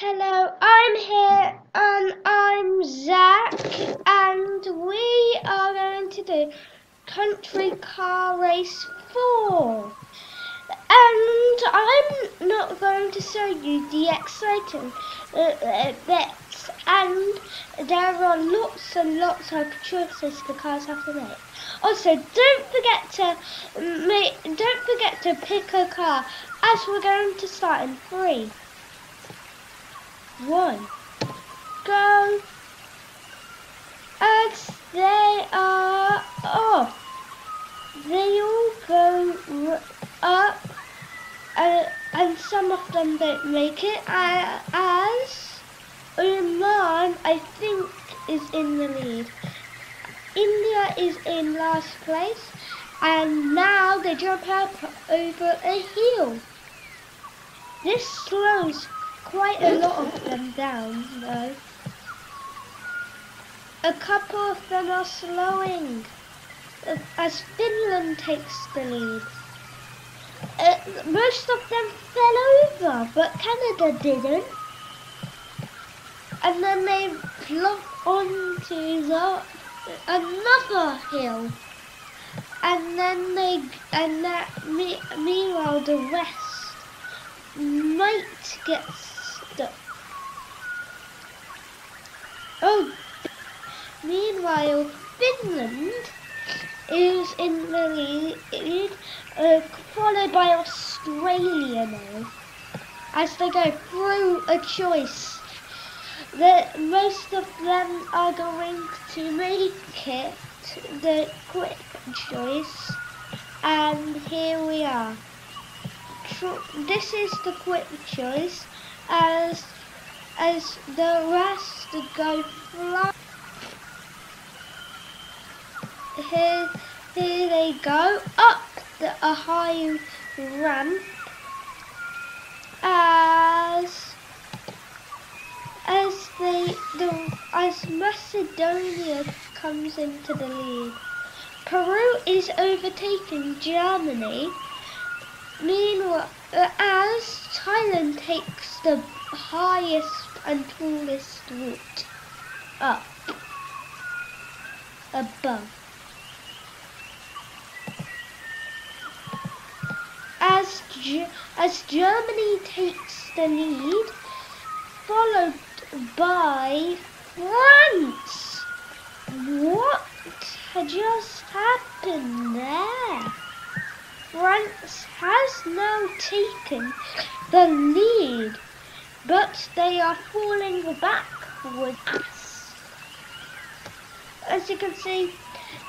Hello, I'm here and I'm Zach, and we are going to do Country Car Race 4. And I'm not going to show you the exciting bits, and there are lots and lots of choices the cars have to make. Also, don't forget to pick a car, as we're going to start in 3, 1, go. As they are off, they all go up, and some of them don't make it, as Oman, I think, is in the lead. India is in last place, and now they jump up over a hill. This slows quite a lot of them down, though. A couple of them are slowing, as Finland takes the lead. Most of them fell over, but Canada didn't. And then they plop onto another hill. And then meanwhile the rest might get stuck. Oh, meanwhile Finland is in the lead, followed by Australia now, as they go through a choice. Most of them are going to make it, the quick choice, and here we are. This is the quick choice, as the rest go fly. Here they go up a high ramp, as Macedonia comes into the lead. Peru is overtaking Germany. Meanwhile, as Thailand takes the highest and tallest route up above. As Germany takes the lead, followed by France. What just happened there? France has now taken the lead, but they are falling backwards. As you can see,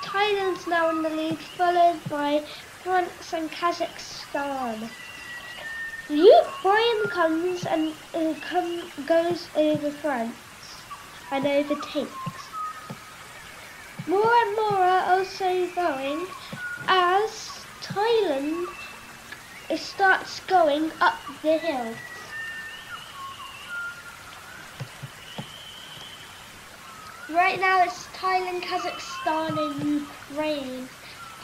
Thailand's now in the lead, followed by France and Kazakhstan. Ukraine comes and goes over France and overtakes. More and more are also going, as Thailand starts going up the hill. Right now it's Thailand, Kazakhstan and Ukraine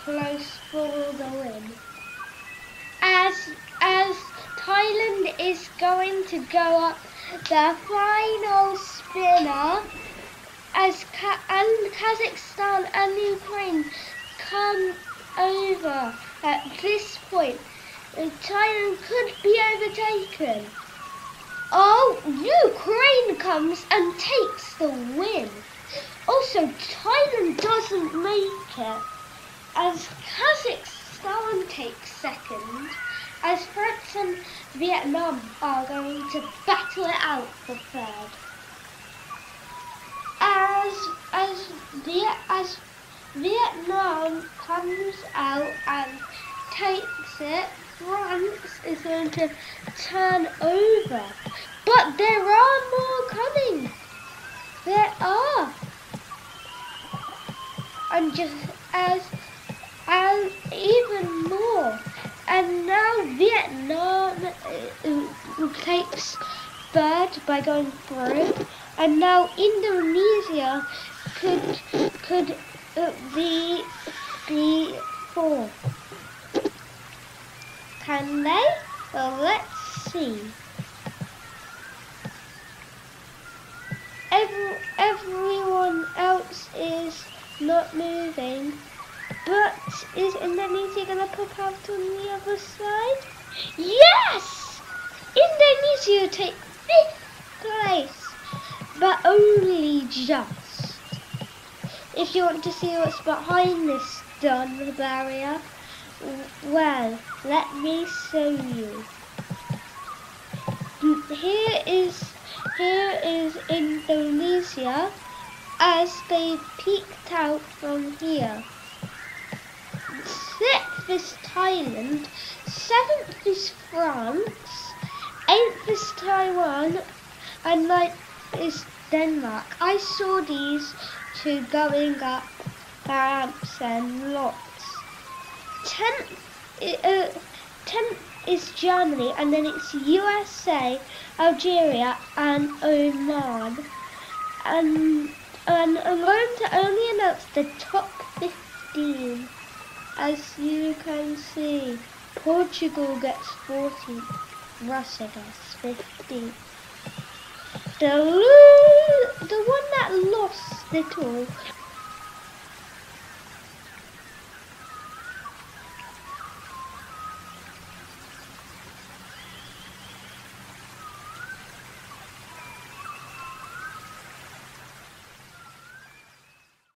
close for the win. As Thailand is going to go up the final spinner, and Kazakhstan and Ukraine come over at this point. Thailand could be overtaken. Oh, Ukraine comes and takes the win. Also, Thailand doesn't make it, as Kazakhstan takes second, as France and Vietnam are going to battle it out for third. As Vietnam comes out and takes it, France is going to turn over. But there are more coming. There are. And even more. And now Vietnam takes third by going through, and now Indonesia could be fourth. Can they? Well, let's see. everyone else is not moving. But is Indonesia gonna pop out on the other side? Yes! Indonesia take 5th place, but only just. If you want to see what's behind this stun barrier, well, let me show you. Here is Indonesia as they peeked out from here. 6th is Thailand, 7th is France, 8th is Taiwan, and 9th is Denmark. I saw these two going up ramps and lots. 10th is Germany, and then it's USA, Algeria, and Oman. And I'm going to only announce the top 15. As you can see, Portugal gets 14, Russia gets 15. The one that lost it all